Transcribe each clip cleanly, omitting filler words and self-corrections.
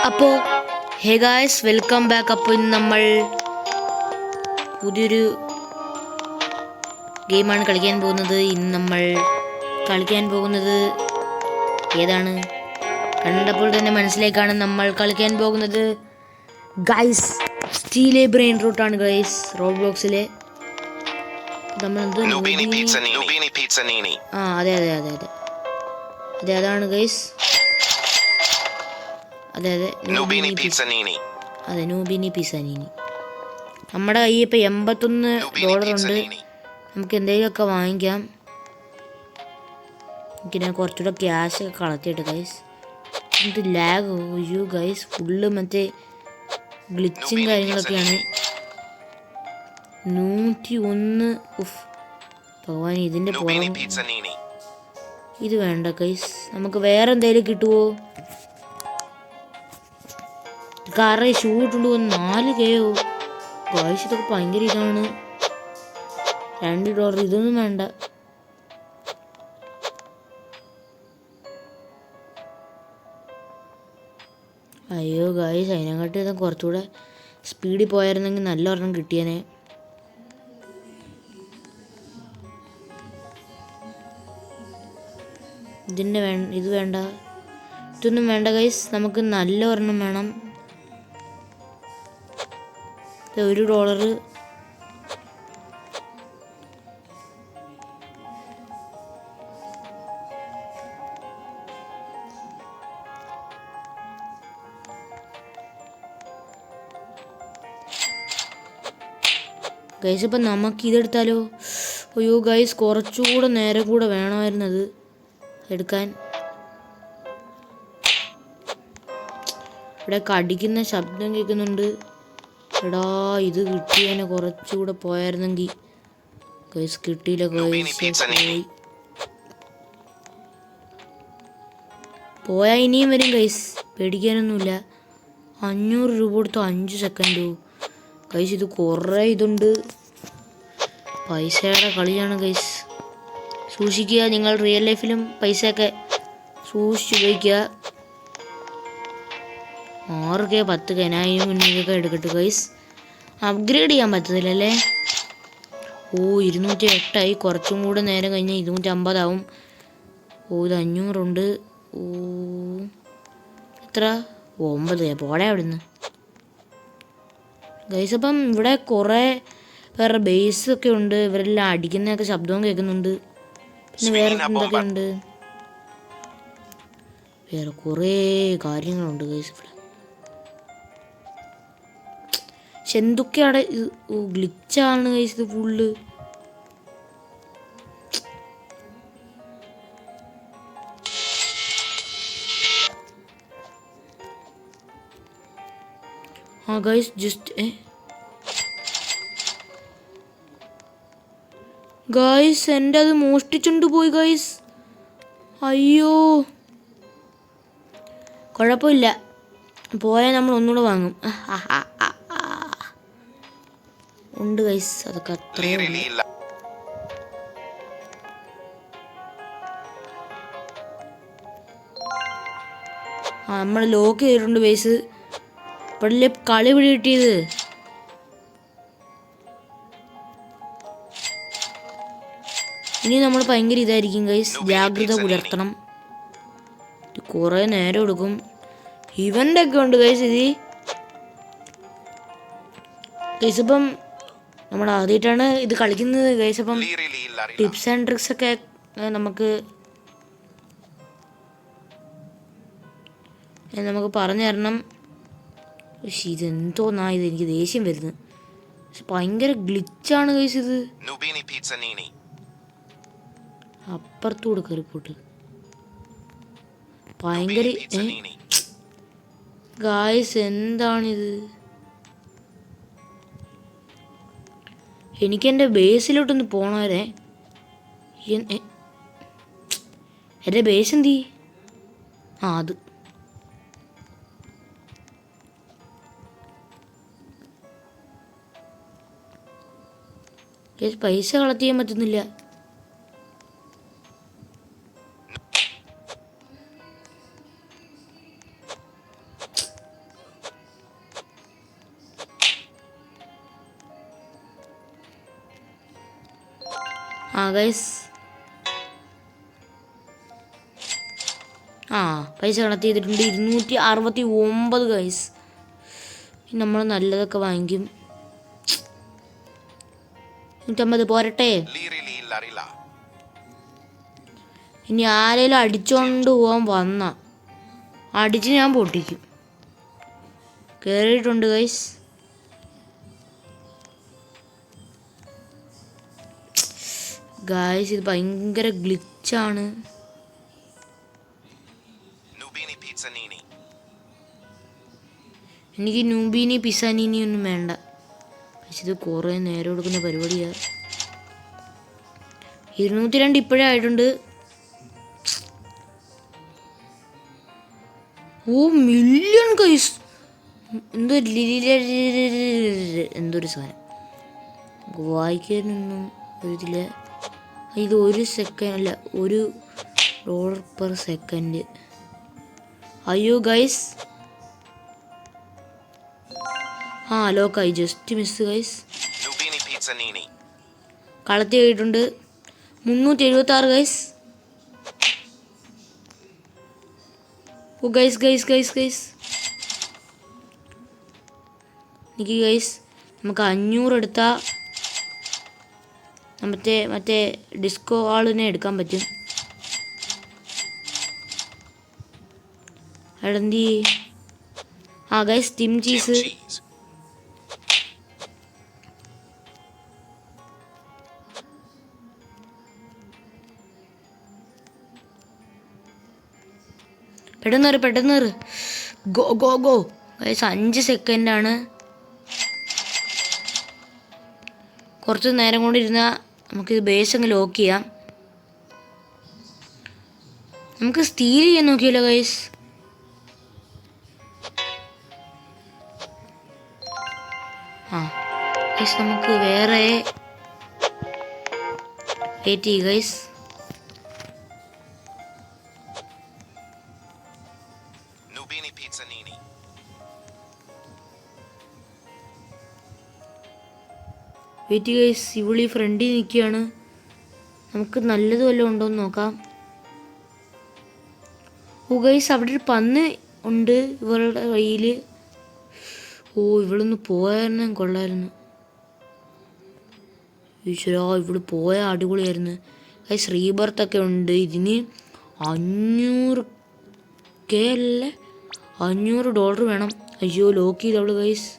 അപ്പോൾ hey guys welcome back. അപ്പോൾ ഇന്ന് നമ്മൾ പുതിയൊരു ഗെയിമാണ് കളിക്കാൻ പോകുന്നത്. ഇന്ന് നമ്മൾ കളിക്കാൻ പോകുന്നത് ഏതാണ്? കണ്ടപ്പോൾ തന്നെ മനസ്സിലേക്കാണ് നമ്മൾ കളിക്കാൻ പോകുന്നത് ഗൈസ്. സ്റ്റീലെ ബ്രെയിൻ റൂട്ടാണ് ഗൈസ്. റോഡ് ബ്ലോക്സിലെ നമ്മളെന്ത് അതെ അതെ അതെ അതെ അതെ അതാണ് ഗൈസ്. അതെ അതെ നൂബിനി പിസാനീനി. നമ്മുടെ കയ്യിൽ ഇപ്പം $81 ഉണ്ട്. നമുക്ക് എന്തെങ്കിലുമൊക്കെ വാങ്ങിക്കാം. എനിക്കിനെ കുറച്ചുകൂടെ ക്യാഷ് ഒക്കെ കളത്തിയിട്ട് ഗൈസ്. ഇത് ലാഗ് ഒയ്യോ ഗൈസ്, ഫുള്ള് മറ്റേ ഗ്ലിച്ചും കാര്യങ്ങളൊക്കെയാണ്. 101 ഭഗവാൻ. ഇതിൻ്റെ ഇത് വേണ്ട ഗൈസ്. നമുക്ക് വേറെ എന്തെങ്കിലും കിട്ടുമോ? കാരണം ഷൂട്ടുണ്ട് 4K ഗൈസ്. ഇതൊക്കെ ഭയങ്കര ഇതാണ്. $2 ഇതൊന്നും വേണ്ട. അയ്യോ ഗൈസ്, അതിനെക്കാട്ടി ഇത് കുറച്ചുകൂടെ സ്പീഡിൽ പോയായിരുന്നെങ്കിൽ നല്ല ഒരെണ്ണം കിട്ടിയേനെ. ഇത് വേണ്ട, ഇതൊന്നും വേണ്ട ഗൈസ്. നമുക്ക് നല്ല ഒരെണ്ണം വേണം. $1 ഗൈസ്. ഇപ്പം നമുക്ക് ഇതെടുത്താലോ? അയ്യോ ഗൈസ്, കുറച്ചുകൂടെ നേരം കൂടെ വേണമായിരുന്നത് എടുക്കാൻ. ഇവിടെ കടിക്കുന്ന ശബ്ദം കേൾക്കുന്നുണ്ട്. എടാ, ഇത് കിട്ടിയതിനെ കുറച്ചുകൂടെ പോയായിരുന്നെങ്കിൽ. ഗൈസ് കിട്ടിയില്ല ഗൈസ്. പോയാൽ ഇനിയും വരും ഗൈസ്, പേടിക്കാനൊന്നുമില്ല. $500 കൊടുത്തു 5 സെക്കൻഡോ ഗൈസ്. ഇത് കുറേ ഇതുണ്ട്. പൈസയുടെ കളിയാണ് ഗൈസ്. സൂക്ഷിക്കുക. നിങ്ങൾ റിയൽ ലൈഫിലും പൈസയൊക്കെ സൂക്ഷിച്ചുപയോഗിക്കുക. 6K 10K മുന്നേക്കൊക്കെ എടുക്കട്ടെ ഗൈസ്. അപ്ഗ്രേഡ് ചെയ്യാൻ പറ്റത്തില്ലല്ലേ? 208 കുറച്ചും കൂടെ നേരം കഴിഞ്ഞ് 250 ആവും. ഇത് 500 ഉണ്ട്. എത്ര? 9. പോടെ അവിടെ നിന്ന് ഗൈസ്. അപ്പം ഇവിടെ കുറേ വേറെ ബേസൊക്കെ ഉണ്ട്. ഇവരെല്ലാം അടിക്കുന്നതൊക്കെ ശബ്ദവും കേൾക്കുന്നുണ്ട്. പിന്നെ വേറെ എന്തൊക്കെ ഉണ്ട്? വേറെ കുറേ കാര്യങ്ങളുണ്ട് ഗൈസ് ഇവിടെ. പക്ഷെ എന്തൊക്കെയാണ് ഗ്ലിച്ചാണ് ഗൈസ് ഇത് ഫുള്ള്. ഗൈസ് ജസ്റ്റ് ഗൈസ്, എൻ്റെ അത് മോഷ്ടിച്ചുകൊണ്ട് പോയി ഗൈസ്. അയ്യോ, കുഴപ്പമില്ല, പോയാൽ നമ്മൾ ഒന്നുകൂടെ വാങ്ങും. ഉണ്ട് ഗൈസ്, അതൊക്കെ അത്രയും. നമ്മൾ ലോക്ക് ചെയ്തിട്ടുണ്ട് ബേസ്. ഇപ്പോഴല്ലേ കളി പിടി കിട്ടിയത്. ഇനി നമ്മൾ ഭയങ്കര ഇതായിരിക്കും ഗൈസ്, ജാഗ്രത പുലർത്തണം. കുറേ നേരം എടുക്കും. ഇവൻ്റ് ഒക്കെ ഉണ്ട് ഗൈസ് ഇത്. ഗൈസ് ഇപ്പം നമ്മൾ ആദ്യമായിട്ടാണ് ഇത് കളിക്കുന്നത് ഗൈസ്. അപ്പം ടിപ്സ് ആൻഡ് ട്രിക്സ് ഒക്കെ നമുക്ക് പറഞ്ഞു തരണം. പക്ഷെ ഇതെന്തോന്നാ ഇത്, എനിക്ക് ദേഷ്യം വരുന്നത്. പക്ഷെ ഭയങ്കര ഗ്ലിച്ചാണ് ഗൈസ് ഇത്. അപ്പുറത്തൂടെ കയറിപ്പോട്ട് ഭയങ്കര ഗായ്സ്. എന്താണിത്? എനിക്കെൻ്റെ ബേസിലോട്ടൊന്ന് പോണവരെ. എൻ്റെ ബേസ് എന്തി? അത് പൈസ കളക്ട് ചെയ്യാൻ പറ്റുന്നില്ല. ആ ഗൈസ്, പൈസ കണക്ട് ചെയ്തിട്ടുണ്ട്. 269 ഗൈസ്. നമ്മൾ നല്ലതൊക്കെ വാങ്ങിക്കും. 150 പോരട്ടെ. ഇനി ആരെങ്കിലും അടിച്ചോണ്ട് പോവാൻ വന്ന അടിച്ച് ഞാൻ പൊട്ടിക്കും. കേറിയിട്ടുണ്ട് ഗൈസ്. ഗൈസ് ഇത് ഭയങ്കര ഗ്ലിച്ചാണ്. എനിക്ക് നൂബീനി പിസാനീനി ഒന്നും വേണ്ട. പക്ഷെ ഇത് കുറേ നേരം എടുക്കുന്ന പരിപാടിയാണ്. 202 ഇപ്പോഴേ ആയിട്ടുണ്ട്. ഓ മില്യൺ ഗൈസ്. എന്തൊരു സാധനം വായിക്കാനൊന്നും ഇതില്ല. ഇത് 1 സെക്കൻഡ് അല്ല, $1 per second. അയ്യോ ഗൈസ്, ലോക്കായി. Just miss guys. കളത്തി ആയിട്ടുണ്ട്. 376 ഗൈസ്. ഓ ഗൈസ് ഗൈസ് ഗൈസ് ഗൈസ് എനിക്ക് ഗൈസ്, നമുക്ക് 500 എടുത്താൽ മറ്റേ ഡിസ്കോ ആളിനെ എടുക്കാൻ പറ്റും. എടന്തി ഗൈസ് ടിം ചീസ്. പെട്ടെന്ന് ഗോ ഗോ ഗോ ഗൈസ്. 5 സെക്കൻഡാണ്. കുറച്ച് നേരം കൊണ്ടിരുന്നാൽ നമുക്കിത് ബേസ് അങ്ങ് ലോക്ക് ചെയ്യാം. നമുക്ക് സ്റ്റീൽ ചെയ്യാൻ നോക്കിയല്ലോ ഗൈസ്. ഗൈസ് നമുക്ക് വേറെ വെയിറ്റ് ചെയ്യും ഗൈസ്. Wait guys. ഇവളി ഫ്രണ്ടിൽ നിൽക്കുകയാണ്. നമുക്ക് നല്ലത് വല്ലതും ഉണ്ടോ എന്ന് നോക്കാം. ഓ ഗൈസ് അവിടെ ഒരു പന്ന് ഉണ്ട് ഇവളുടെ കയ്യിൽ. ഇവളൊന്ന് പോയായിരുന്നു കൊള്ളായിരുന്നു. ഈശ്വരാ, ഇവിടെ പോയാൽ അടിപൊളിയായിരുന്നു ഗൈസ്. റീബർത്തൊക്കെ ഉണ്ട്. ഇതിന് $500K അല്ലേ, $500 വേണം. അയ്യോ ലോക്ക് ചെയ്തവള് ഗൈസ്.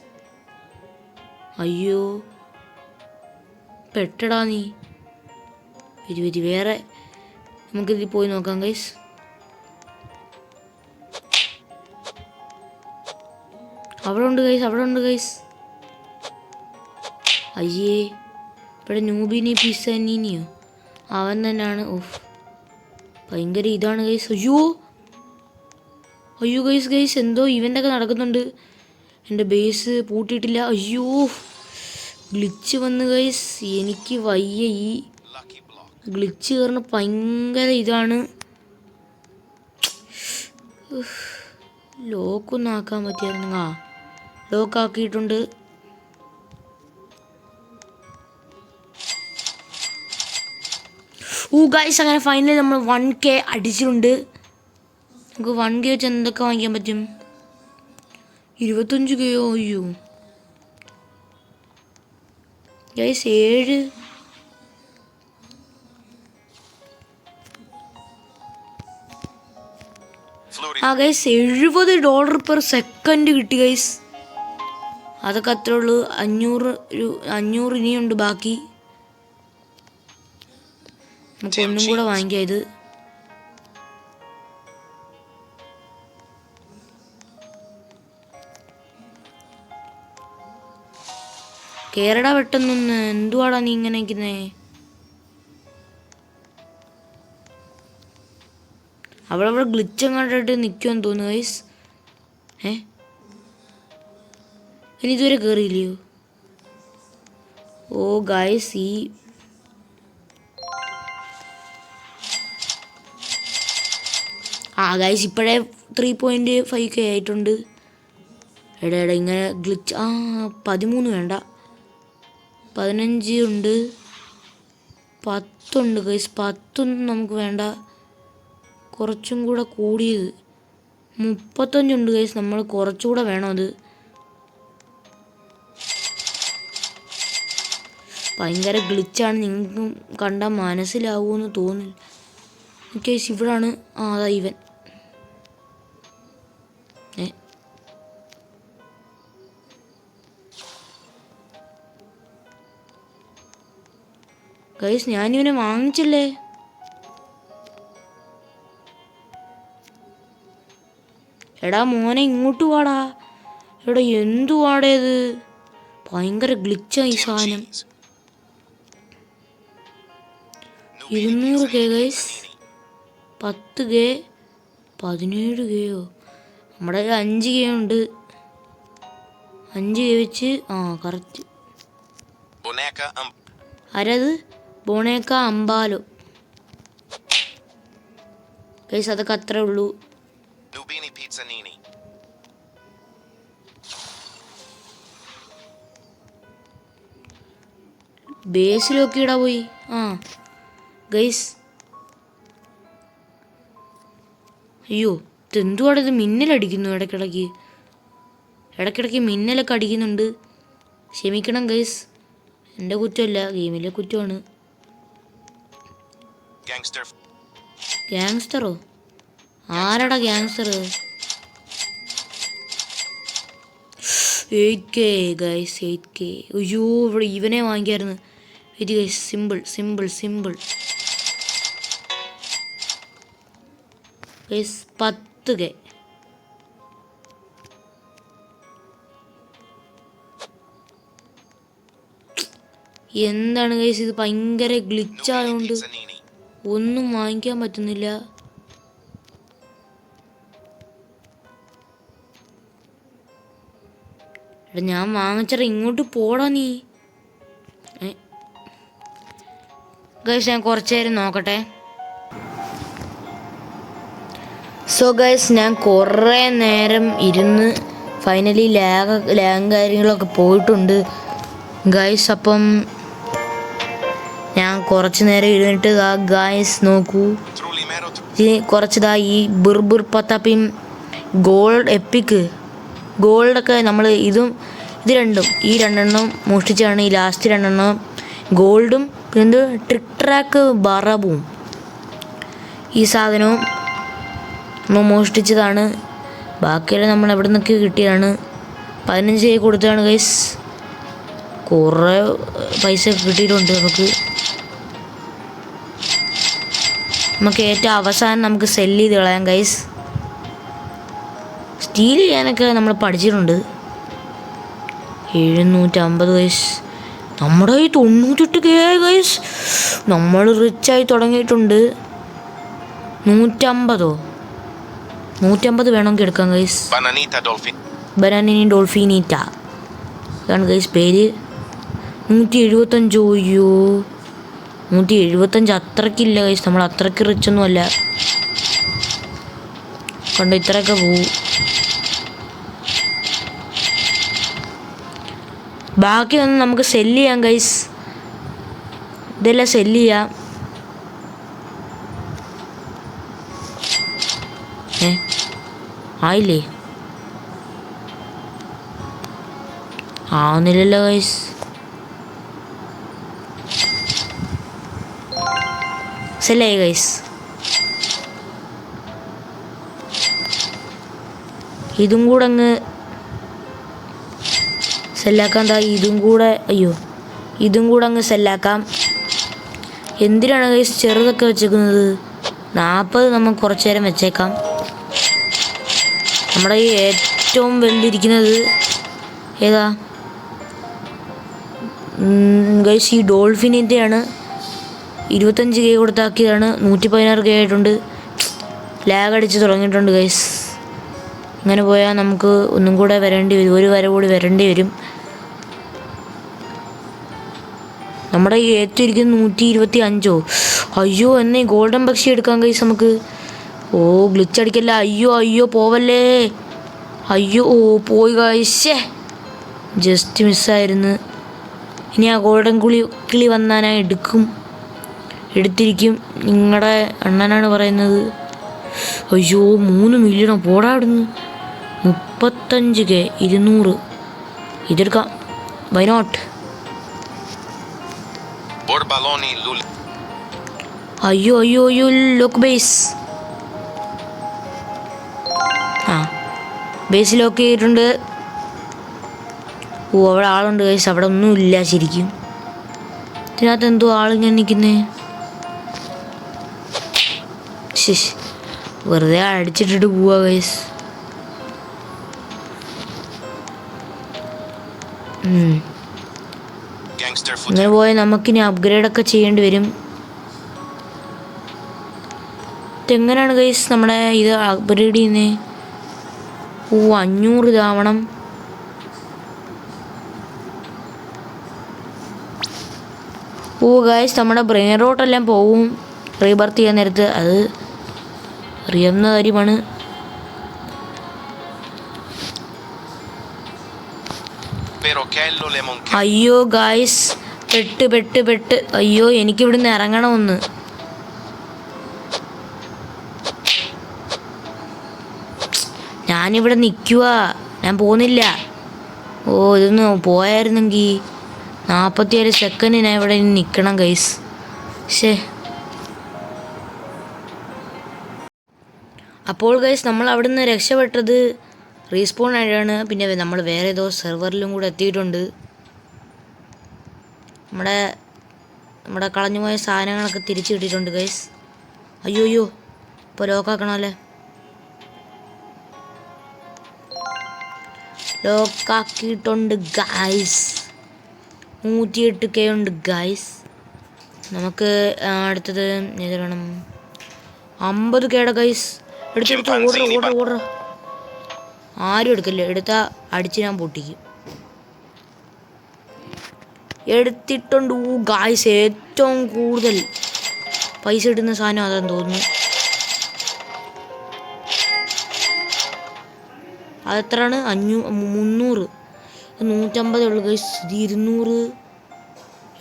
അയ്യോ പെട്ടടാ നീ. വേറെ നമുക്കിതിൽ പോയി നോക്കാം ഗൈസ്. അവിടെ ഉണ്ട് ഗൈസ്. അയ്യേ, ഇവിടെ നൂബിനി പിസാനീനിയോ അവൻ തന്നെയാണ്. ഭയങ്കര ഇതാണ് ഗൈസ്. അയ്യോ ഗൈസ് എന്തോ ഇവൻ്റൊക്കെ നടക്കുന്നുണ്ട്. എൻ്റെ ബേസ് പൂട്ടിയിട്ടില്ല. അയ്യോ ഗ്ലിച്ച് വന്ന് ഗൈസ്. എനിക്ക് വയ്യ. ഈ ഗ്ലിച്ച് കയറുന്ന ഭയങ്കര ഇതാണ്. ലോക്കൊന്നും ആക്കാൻ പറ്റിയായിരുന്നു. ലോക്കാക്കിയിട്ടുണ്ട്. ഗൈസ് അങ്ങനെ ഫൈനലി നമ്മൾ 1K അടിച്ചിട്ടുണ്ട്. നമുക്ക് 1K വെച്ച് എന്തൊക്കെ വാങ്ങിക്കാൻ പറ്റും? 25K. അയ്യോ ഗൈസ് 7 ഗൈസ് $70 per second കിട്ടി ഗൈസ്. അതൊക്കെ അത്രേ ഉള്ളൂ. 500 ഇനിയുണ്ട് ബാക്കി. നമുക്ക് ഒന്നും കൂടെ വാങ്ങിക്കാം. ഇത് കേരള പെട്ടെന്നൊന്ന്. എന്തുവാടാ നീ ഇങ്ങനെ നിൽക്കുന്നേ? അവിടെ ഗ്ലിച്ചും കണ്ടിട്ട് നിൽക്കുമെന്ന് തോന്നുന്നു ഗൈസ്. ഇനി ഇതുവരെ കയറിയില്ലയോ? ഗൈസ് ഗൈസ് ഇപ്പോഴേ 3.5K ആയിട്ടുണ്ട്. എടാ ഇങ്ങനെ ഗ്ലിച്ച്. 13 വേണ്ട, 15 ഉണ്ട്. 10 ഗൈസ്. 10 നമുക്ക് വേണ്ട, കുറച്ചും കൂടെ കൂടിയത് 35 ഗൈസ്. നമ്മൾ കുറച്ചുകൂടെ വേണം. അത് ഭയങ്കര ഗ്ലിച്ചാണ്, നിങ്ങൾക്ക് കണ്ടാൽ മനസ്സിലാവുമെന്ന് തോന്നില്ല ഗൈസ്. ഇവിടാണ്. അതാ ഇവൻ. ഗൈസ് ഞാനിവനെ വാങ്ങിച്ചില്ലേ? എടാ മോനെ ഇങ്ങോട്ട് വാടാ. എടാ എന്തുവാടേത്? ഭയങ്കര ഗ്ലിച്ചായി സാധനം. 200K guys. 10K 17Kയോ? നമ്മുടെ 5K ഉണ്ട്. 5K വെച്ച് കറക്റ്റ്. ആരത്? ബോണേക്ക അമ്പാലോ ഗൈസ്. അതൊക്കെ അത്രേ ഉള്ളൂ. ബേസിലൊക്കെ ഇടാ പോയി. ഗൈസ് അയ്യോ ഇതെന്തുവാണ് ഇത്? മിന്നലടിക്കുന്നു ഇടയ്ക്കിടയ്ക്ക് മിന്നലൊക്കെ അടിക്കുന്നുണ്ട്. ക്ഷമിക്കണം ഗൈസ്, എൻ്റെ കുറ്റമല്ല, ഗെയിമിലെ കുറ്റമാണ്. ഗ്യാങ്സ്റ്ററോ? ആരാടാ ഗ്യാങ്സ്റ്റർ? 8K guys. 8K. അയ്യോ ഇവിടെ ഇവനെ വാങ്ങിക്കായിരുന്നു. ഇത് ഗൈസ് സിമ്പിൾ ഗൈസ്. 10K. എന്താണ് ഗൈസ് ഇത്? ഭയങ്കര ഗ്ലിച്ചായതുകൊണ്ട് ഒന്നും വാങ്ങിക്കാൻ പറ്റുന്നില്ല. എടാ ഞാൻ വാങ്ങിച്ചറ, ഇങ്ങോട്ട് പോടാ നീ. ഗൈസ് ഞാൻ കുറച്ച് നേരം നോക്കട്ടെ. സോ ഗൈസ് ഞാൻ കുറേ നേരം ഇരുന്ന് ഫൈനലി ലാഗ് കാര്യങ്ങളൊക്കെ പോയിട്ടുണ്ട് ഗൈസ്. അപ്പം ഞാൻ കുറച്ച് നേരം ഇരുന്നിട്ട് ഗൈസ് നോക്കൂ, കുറച്ചതാ ഈ ബുർബുർ പത്താപ്പിയും ഗോൾഡ് എപ്പിക്ക് ഗോൾഡൊക്കെ നമ്മൾ ഇത് രണ്ടും ഈ രണ്ടെണ്ണം മോഷ്ടിച്ചാണ്. ഈ ലാസ്റ്റ് 2 ഗോൾഡും പിന്നെ ട്രിക് ട്രാക്ക് ബറബും ഈ സാധനവും നമ്മൾ മോഷ്ടിച്ചതാണ്. ബാക്കിയെല്ലാം നമ്മൾ എവിടെ നിന്നൊക്കെ കിട്ടിയതാണ്. 15 കൊടുത്തതാണ് ഗൈസ്. കുറേ പൈസ കിട്ടിയിട്ടുണ്ട് നമുക്ക് ഏറ്റവും അവസാനം നമുക്ക് സെല്ല് ചെയ്ത് കളയാം ഗൈസ്. സ്റ്റീൽ ചെയ്യാനൊക്കെ നമ്മൾ പഠിച്ചിട്ടുണ്ട്. 750 ഗൈസ്. നമ്മുടെ ഈ 98K ഗൈസ്. നമ്മൾ റിച്ചായി തുടങ്ങിയിട്ടുണ്ട്. 150 വേണമെങ്കിൽ എടുക്കാം ഗൈസ്. ബനാനി ഡോൾഫിനീറ്റ അതാണ് ഗൈസ് പേര്. 175. അയ്യോ 175 അത്രയ്ക്കില്ല ഗൈസ്. നമ്മൾ അത്രയ്ക്ക് റിച്ചൊന്നും അല്ല. കണ്ടോ ഇത്രയൊക്കെ പോവും. ബാക്കി ഒന്ന് നമുക്ക് സെല്ല് ചെയ്യാം ഗൈസ്. ഇതെല്ലാം സെല്ല് ചെയ്യാം. ആയില്ലേ? ആവുന്നില്ലല്ലോ ഗൈസ്. സെല്ലായി ഗൈസ്. ഇതും കൂടെ അങ്ങ് സെല്ലാക്കാം. ഇതും കൂടെ അങ്ങ് സെല്ലാക്കാം. എന്തിനാണ് ഗൈസ് ചെറുതൊക്കെ വെച്ചേക്കുന്നത്? 40 നമുക്ക് കുറച്ച് നേരം വെച്ചേക്കാം. നമ്മുടെ ഈ ഏറ്റവും വലുതിരിക്കുന്നത് ഏതാ ഗൈസ്? ഈ ഡോൾഫിനിൻ്റെയാണ്. 25K കൊടുത്താക്കിയതാണ്. 116K ആയിട്ടുണ്ട്. ലാഗ് അടിച്ച് തുടങ്ങിയിട്ടുണ്ട് ഗൈസ്. അങ്ങനെ പോയാൽ നമുക്ക് ഒന്നും കൂടെ വരേണ്ടി വരും. ഒരു വര കൂടി വരേണ്ടി വരും. നമ്മുടെ ഈ ഏറ്റവും ഇരിക്കുന്നത് 125. അയ്യോ എന്നേ ഗോൾഡൻ പക്ഷി എടുക്കാം ഗൈസ് നമുക്ക്. ഗ്ലിച്ച് അടിക്കല്ല. അയ്യോ പോവല്ലേ. പോയി ഗൈസ്. ജസ്റ്റ് മിസ്സായിരുന്നു. ഇനി ആ ഗോൾഡൻ കിളി വന്നാൽ ഞാൻ എടുക്കും. എടുത്തിരിക്കും. നിങ്ങളുടെ അണ്ണനാണ് പറയുന്നത്. അയ്യോ 3 മില്യണോ പോടാടുന്നു. 35K 200 ഇതെടുക്കാം. Why not? അയ്യോ അയ്യോ അയ്യോ ലോക്ക് ബേസ്. ആ ബേസ് ലോക്ക് ചെയ്തിട്ടുണ്ട്. ഓ അവിടെ ആളുണ്ട് ഗൈസ്. അവിടെ ഒന്നും ഇല്ല ശരിക്കും. ഇതിനകത്ത് എന്തോ ആളിങ്ങനെ നിൽക്കുന്നേ. വെറുതെ അടിച്ചിട്ടിട്ട് പോവാ ഗൈസ്. ഇങ്ങനെ പോയാൽ നമുക്കിനി അപ്ഗ്രേഡൊക്കെ ചെയ്യേണ്ടി വരും. ഇതെങ്ങനെയാണ് ഗൈസ് നമ്മുടെ ഇത് അപ്ഗ്രേഡ് ചെയ്യുന്നത്? ഓ 500 ഇതാവണം. ഓ ഗൈസ് നമ്മുടെ ബ്രെയിൻ റോട്ടെല്ലാം പോവും റീബർത്ത് ചെയ്യാൻ നേരത്ത്. അത് അറിയാവുന്ന കാര്യമാണ്. അയ്യോ ഗൈസ് പെട്ട്. അയ്യോ എനിക്കിവിടുന്ന് ഇറങ്ങണമെന്ന്. ഞാനിവിടെ നിൽക്കുക, ഞാൻ പോകുന്നില്ല. ഓ ഇതൊന്ന് പോയായിരുന്നെങ്കിൽ 47 സെക്കൻഡ് ഞാൻ ഇവിടെ നിൽക്കണം ഗൈസ്. അപ്പോൾ ഗൈസ് നമ്മൾ അവിടുന്ന് രക്ഷപ്പെട്ടത് റീസ്പോൺ ആയിട്ടാണ്. പിന്നെ നമ്മൾ വേറെ ഏതോ സെർവറിലും കൂടെ എത്തിയിട്ടുണ്ട്. നമ്മുടെ കളഞ്ഞുപോയ സാധനങ്ങളൊക്കെ തിരിച്ചു കിട്ടിയിട്ടുണ്ട് ഗൈസ്. അയ്യോ ഇപ്പോൾ ലോക്കാക്കണമല്ലേ. ലോക്കാക്കിയിട്ടുണ്ട് ഗൈസ്. 108K ഉണ്ട് ഗൈസ്. നമുക്ക് അടുത്തത് ഏത് വേണം? 50K guys. എടുത്തെടുത്ത് ഓർഡർ. ആരും എടുക്കല്ലേ. എടുത്താൽ അടിച്ച് ഞാൻ പൊട്ടിക്കും. എടുത്തിട്ടുണ്ട് ഗായ്സ്. ഏറ്റവും കൂടുതൽ പൈസ ഇടുന്ന സാധനം അതെന്ന് തോന്നുന്നു. അതെത്രയാണ്? 300. 150 ഉള്ളു ഗൈസ്. 200.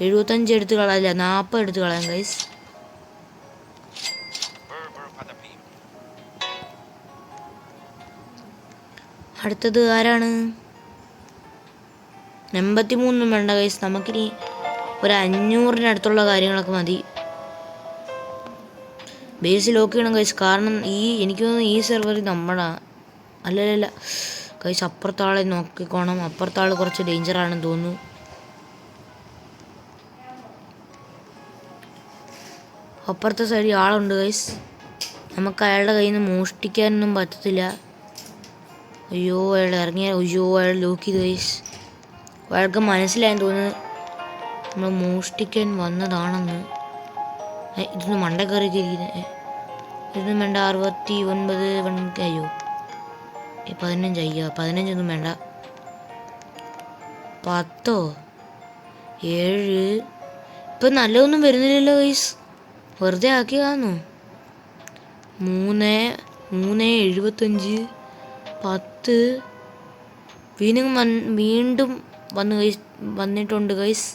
75 എടുത്ത് കളയാല്ല, 40 എടുത്ത് കളയാം ഗൈസ്. അടുത്തത് ആരാണ്? 83 വേണ്ട ഗൈസ്. നമുക്കിനി ഒരു 500-ന് അടുത്തുള്ള കാര്യങ്ങളൊക്കെ മതി. ബേസ് ലോക്ക് ചെയ്യണം ഗൈസ്. കാരണം എനിക്ക് തോന്നുന്നു ഈ സെർവറിൽ നമ്മളാ അല്ലല്ല ഗൈസ്. അപ്പുറത്താളെ നോക്കിക്കോണം. അപ്പുറത്താൾ കുറച്ച് ഡേഞ്ചറാണെന്ന് തോന്നുന്നു. അപ്പുറത്തെ സൈഡിൽ ആളുണ്ട് ഗൈസ്. നമുക്ക് അയാളുടെ കയ്യിൽ നിന്ന് മോഷ്ടിക്കാനൊന്നും പറ്റത്തില്ല. അയ്യോ അയാൾ ഇറങ്ങിയ. അയ്യോ അയാൾ ലോക്ക് ചെയ്തു ഗൈസ്. അയാൾക്ക് മനസ്സിലായെന്ന് തോന്നുന്നു നമ്മൾ മോഷ്ടിക്കാൻ വന്നതാണെന്ന്. ഇതൊന്ന് മണ്ട കയറിയിരിക്കുന്നത്. ഇതൊന്നും വേണ്ട. 69. അയ്യോ 15. അയ്യോ 15 വേണ്ട. 10. 7. ഇപ്പം നല്ലതൊന്നും വരുന്നില്ലല്ലോ ഗൈസ്. വെറുതെ ആക്കിയതാണോ? 3. 75. 10. വീണ്ടും വന്നിട്ടുണ്ട് ഗൈസ്.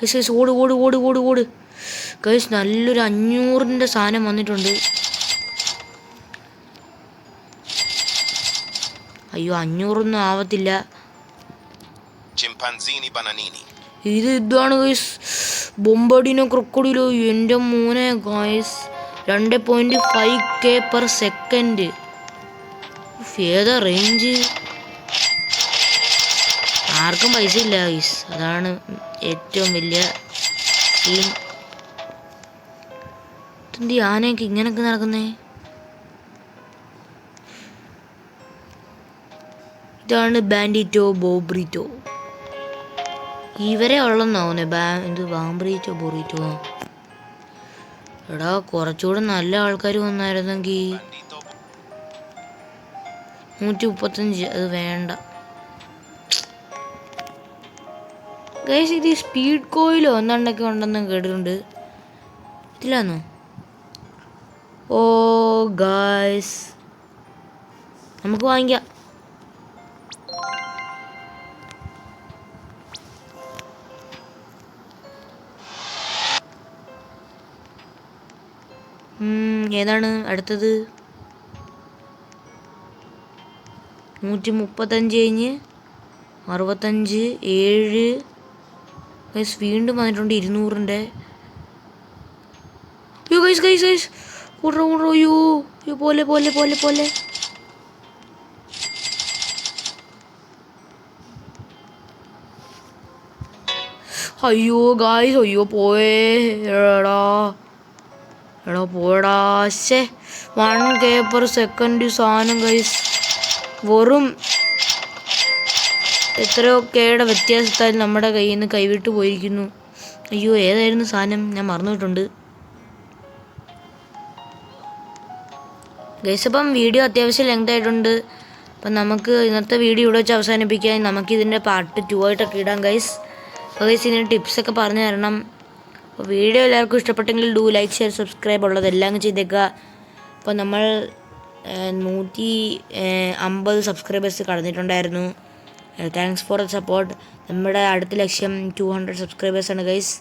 ഗൈസ് ഓട് ഗൈസ്. നല്ലൊരു 500-ൻ്റെ സാധനം വന്നിട്ടുണ്ട്. അയ്യോ 500 ആവത്തില്ല. ഇതാണ് ഗൈസ്. ബൊമ്പഡിനോ ക്രൊക്കോഡിലോ. എൻ്റെ മോനെ ഗൈസ്. 2.5K per second. ഏതാ റേഞ്ച്? ആർക്കും പൈസ ഇല്ല ഗൈസ്. അതാണ് ഏറ്റവും വലിയ സീൻ. എന്ത് ആനയൊക്കെ ഇങ്ങനെയൊക്കെ നടക്കുന്നേ? ഇതാണ് ബാൻഡിറ്റോ ബോബ്രിറ്റോ. ഇവരെ ഉള്ളെന്നാവുന്നേ. ബാംബ്രീറ്റോ ബോറിറ്റോ. എടാ കുറച്ചുകൂടെ നല്ല ആൾക്കാർ വന്നായിരുന്നെങ്കിൽ. 135. അത് വേണ്ട ഗൈസ്. ഇത് സ്പീഡ് കോയിലോ എന്താണ്ടൊക്കെ ഉണ്ടെന്ന് കേട്ടിട്ടുണ്ട്. ഇതിലാന്നോ? ഓ ഗൈസ് നമുക്ക് വാങ്ങിക്കാം. ഏതാണ് അടുത്തത്? 135 കഴിഞ്ഞ് 65, 7 ഗൈസ്. വീണ്ടും വന്നിട്ടുണ്ട് 200-ൻ്റെ. അയ്യോ ഗൈസ് ഗൈസ് ഗൈസ് കൂടോ കൂടോ. അയ്യോ അയ്യോ പോലെ പോലെ പോലെ പോലെ. അയ്യോ ഗായ്സ് അയ്യോ പോയേ. എടാ പോടാ. ശേ 1K/s സാധനം ഗൈസ്. വെറും എത്രയോ Kയുടെ വ്യത്യാസത്താൽ നമ്മുടെ കയ്യിൽ നിന്ന് കൈവിട്ട് പോയിരിക്കുന്നു. അയ്യോ ഏതായിരുന്നു സാധനം? ഞാൻ മറന്നുപോയിട്ടുണ്ട് ഗൈസ്. അപ്പം വീഡിയോ അത്യാവശ്യം ലെങ്ത് ആയിട്ടുണ്ട്. അപ്പം നമുക്ക് ഇന്നത്തെ വീഡിയോ ഇവിടെ വെച്ച് അവസാനിപ്പിക്കാൻ. നമുക്കിതിൻ്റെ പാർട്ട് 2 ആയിട്ടൊക്കെ ഇടാം ഗൈസ്. അപ്പോൾ ഗൈസ് ഇതിൻ്റെ ടിപ്സൊക്കെ പറഞ്ഞു തരണം. അപ്പോൾ വീഡിയോ എല്ലാവർക്കും ഇഷ്ടപ്പെട്ടെങ്കിൽ ഡു ലൈക്ക് ഷെയർ സബ്സ്ക്രൈബ് ഉള്ളതെല്ലാം ചെയ്തേക്കുക. അപ്പോൾ നമ്മൾ 150 സബ്സ്ക്രൈബേഴ്സ് കടന്നിട്ടുണ്ടായിരുന്നു. Thanks for the support. നമ്മുടെ അടുത്ത ലക്ഷ്യം 200 സബ്സ്ക്രൈബേഴ്സാണ് ഗൈസ്.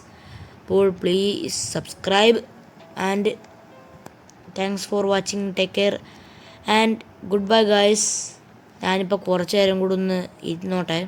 അപ്പോൾ please subscribe and thanks for watching. Take care and good bye guys. ഞാനിപ്പോൾ കുറച്ച് നേരം കൂടെ ഒന്ന് ഇരുന്നോട്ടെ.